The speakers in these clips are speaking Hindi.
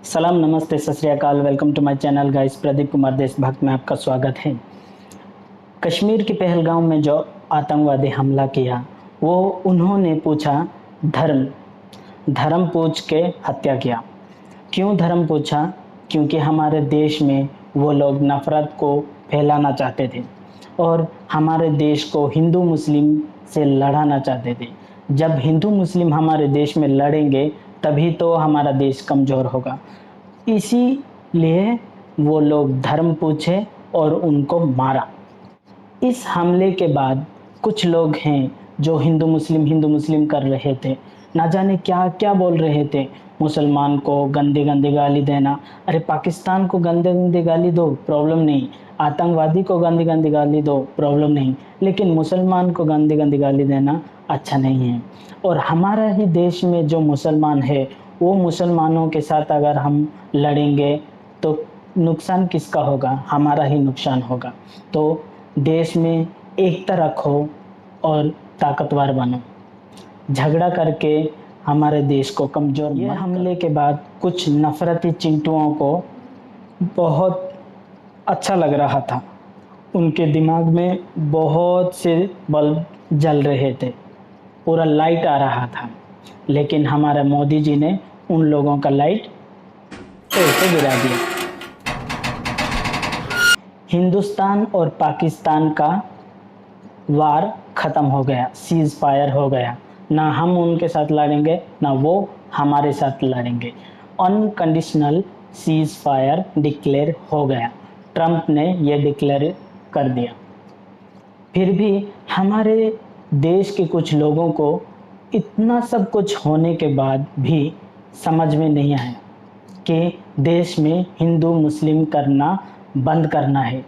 सलाम, नमस्ते, Sat Sri Akal. Welcome to my channel guys. Pradeep Kumar Deshbhakt में आपका स्वागत है। कश्मीर के पहलगाम में जो आतंकवादी हमला किया, वो उन्होंने पूछा धर्म धर्म पूछ के हत्या किया। क्यों धर्म पूछा? क्योंकि हमारे देश में वो लोग नफ़रत को फैलाना चाहते थे और हमारे देश को हिंदू मुस्लिम से लड़ाना चाहते थे। जब हिंदू मुस्लिम हमारे देश में लड़ेंगे तभी तो हमारा देश कमज़ोर होगा। इसीलिए वो लोग धर्म पूछे और उनको मारा। इस हमले के बाद कुछ लोग हैं जो हिंदू मुस्लिम कर रहे थे, ना जाने क्या क्या बोल रहे थे। मुसलमान को गंदे गंदे गाली देना, अरे पाकिस्तान को गंदे गंदे गाली दो, प्रॉब्लम नहीं। आतंकवादी को गंदी गंदी गाली दो, प्रॉब्लम नहीं, लेकिन मुसलमान को गंदी गंदी गाली देना अच्छा नहीं है। और हमारा ही देश में जो मुसलमान है, वो मुसलमानों के साथ अगर हम लड़ेंगे तो नुकसान किसका होगा? हमारा ही नुकसान होगा। तो देश में एकता रखो और ताकतवर बनो। झगड़ा करके हमारे देश को कमज़ोर मत करो। हमले के बाद कुछ नफ़रती चिंटुओं को बहुत अच्छा लग रहा था। उनके दिमाग में बहुत से बल्ब जल रहे थे, पूरा लाइट आ रहा था, लेकिन हमारे मोदी जी ने उन लोगों का लाइट ऐसे गिरा दिया। हिंदुस्तान और पाकिस्तान का वार ख़त्म हो गया, सीज़ फायर हो गया। ना हम उनके साथ लड़ेंगे, ना वो हमारे साथ लड़ेंगे। अनकंडीशनल सीज़ फायर डिक्लेयर हो गया। ट्रंप ने ये डिक्लेयर कर दिया। फिर भी हमारे देश के कुछ लोगों को इतना सब कुछ होने के बाद भी समझ में नहीं आया कि देश में हिंदू मुस्लिम करना बंद करना है।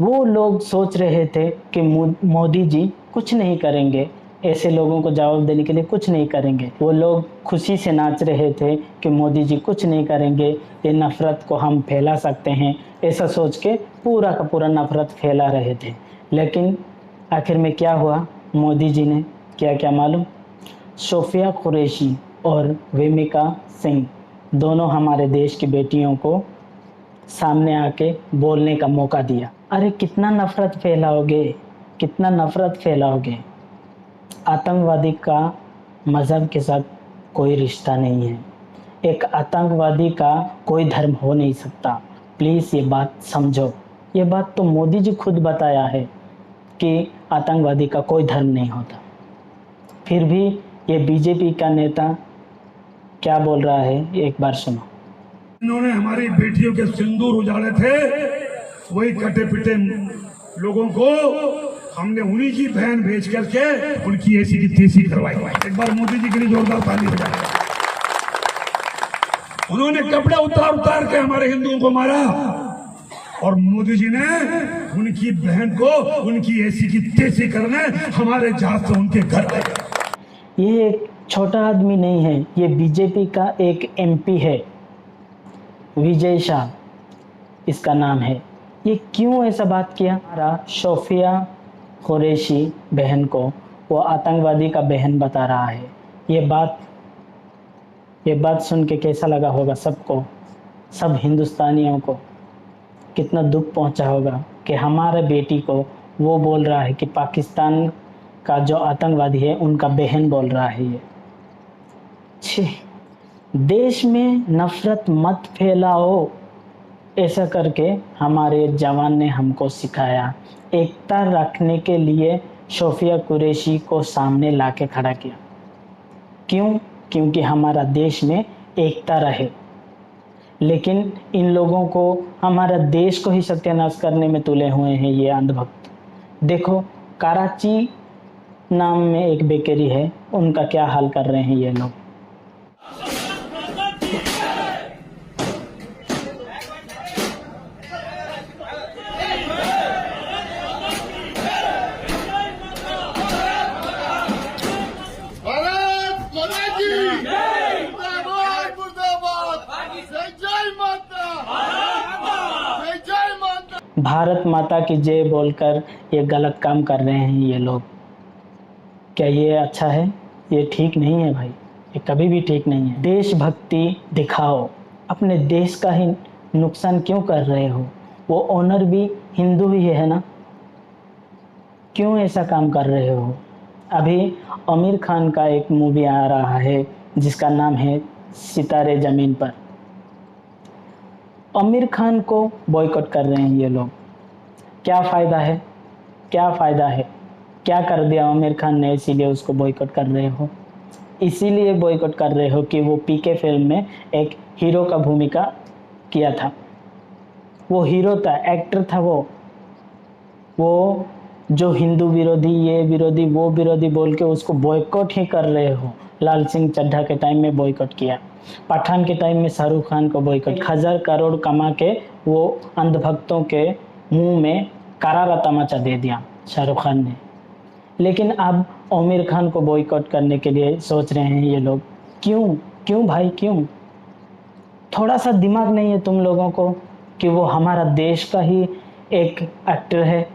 वो लोग सोच रहे थे कि मोदी जी कुछ नहीं करेंगे, ऐसे लोगों को जवाब देने के लिए कुछ नहीं करेंगे। वो लोग खुशी से नाच रहे थे कि मोदी जी कुछ नहीं करेंगे, ये नफ़रत को हम फैला सकते हैं, ऐसा सोच के पूरा का पूरा नफ़रत फैला रहे थे। लेकिन आखिर में क्या हुआ? मोदी जी ने क्या क्या मालूम? सोफिया कुरैशी और वेमिका सिंह दोनों हमारे देश की बेटियों को सामने आके बोलने का मौका दिया। अरे कितना नफ़रत फैलाओगे, कितना नफ़रत फैलाओगे? आतंकवादी का मज़हब के साथ कोई रिश्ता नहीं है। एक आतंकवादी का कोई धर्म हो नहीं सकता। प्लीज़ ये बात समझो। ये बात तो मोदी जी खुद बताया है कि आतंकवादी का कोई धर्म नहीं होता। फिर भी ये बीजेपी का नेता क्या बोल रहा है, एक बार सुनो। इन्होंने हमारी बेटियों के सिंदूर उजाड़े थे, वही कटे पिटे लोगों को हमने उन्हीं की बहन भेज करके उनकी ऐसी की तैसी करवाई। एक बार मोदी जी के लिए जोरदार ताली बजाएं। उन्होंने कपड़े उतार उतार के हमारे हिंदुओं को मारा और मोदी जी ने उनकी बहन को उनकी ऐसी की तैसी करने हमारे जहाज से उनके घर आए। ये एक छोटा आदमी नहीं है, ये बीजेपी का एक एमपी है, विजय शाह इसका नाम है। ये क्यों ऐसा बात किया? सोफिया कुरैशी बहन को वो आतंकवादी का बहन बता रहा है। ये बात सुन के कैसा लगा होगा सबको, सब हिंदुस्तानियों को कितना दुख पहुंचा होगा कि हमारे बेटी को वो बोल रहा है कि पाकिस्तान का जो आतंकवादी है उनका बहन बोल रहा है। ये छी, देश में नफ़रत मत फैलाओ, ऐसा करके हमारे जवान ने हमको सिखाया। एकता रखने के लिए सोफिया कुरैशी को सामने लाके खड़ा किया। क्यों? क्योंकि हमारा देश में एकता रहे। लेकिन इन लोगों को हमारा देश को ही सत्यानाश करने में तुले हुए हैं ये अंधभक्त। देखो, कराची नाम में एक बेकरी है, उनका क्या हाल कर रहे हैं ये लोग। भारत माता की जय बोलकर ये गलत काम कर रहे हैं ये लोग। क्या ये अच्छा है? ये ठीक नहीं है भाई, ये कभी भी ठीक नहीं है। देशभक्ति दिखाओ, अपने देश का ही नुकसान क्यों कर रहे हो? वो ओनर भी हिंदू ही है ना, क्यों ऐसा काम कर रहे हो? अभी आमिर खान का एक मूवी आ रहा है जिसका नाम है सितारे ज़मीन पर। आमिर खान को बॉयकॉट कर रहे हैं ये लोग। क्या फ़ायदा है? क्या फ़ायदा है? क्या कर दिया आमिर खान ने इसीलिए उसको बॉयकॉट कर रहे हो? इसीलिए बॉयकॉट कर रहे हो कि वो पीके फिल्म में एक हीरो का भूमिका किया था। वो हीरो था, एक्टर था वो जो हिंदू विरोधी, ये विरोधी, वो विरोधी बोल के उसको बॉयकॉट ही कर रहे हो। लाल सिंह चड्ढा के टाइम में बॉयकॉट किया, पठान के टाइम में शाहरुख खान को बॉयकॉट, 1000 करोड़ कमा के वो अंधभक्तों के मुंह में करारा तमाचा दे दिया शाहरुख खान ने। लेकिन अब आमिर खान को बॉयकॉट करने के लिए सोच रहे हैं ये लोग। क्यों? क्यों भाई, क्यों? थोड़ा सा दिमाग नहीं है तुम लोगों को कि वो हमारा देश का ही एक एक्टर है।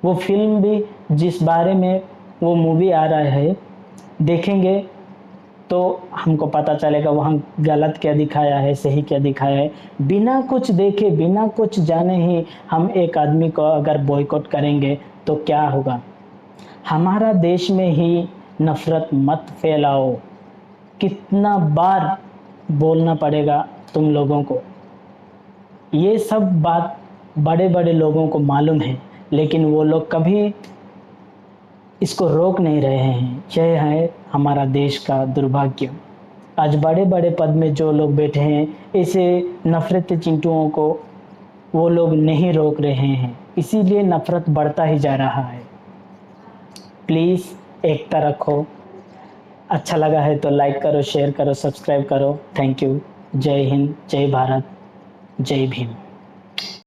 वो फिल्म भी जिस बारे में वो मूवी आ रहा है, देखेंगे तो हमको पता चलेगा वहाँ गलत क्या दिखाया है, सही क्या दिखाया है। बिना कुछ देखे, बिना कुछ जाने ही हम एक आदमी को अगर बॉयकॉट करेंगे तो क्या होगा? हमारा देश में ही नफ़रत मत फैलाओ। कितना बार बोलना पड़ेगा तुम लोगों को? ये सब बात बड़े बड़े लोगों को मालूम है, लेकिन वो लोग कभी इसको रोक नहीं रहे हैं। यह है हमारा देश का दुर्भाग्य। आज बड़े बड़े पद में जो लोग बैठे हैं, ऐसे नफरती चिंटुओं को वो लोग नहीं रोक रहे हैं, इसीलिए नफरत बढ़ता ही जा रहा है। प्लीज़ एकता रखो। अच्छा लगा है तो लाइक करो, शेयर करो, सब्सक्राइब करो। Thank you. जय हिंद, जय भारत, जय भीम।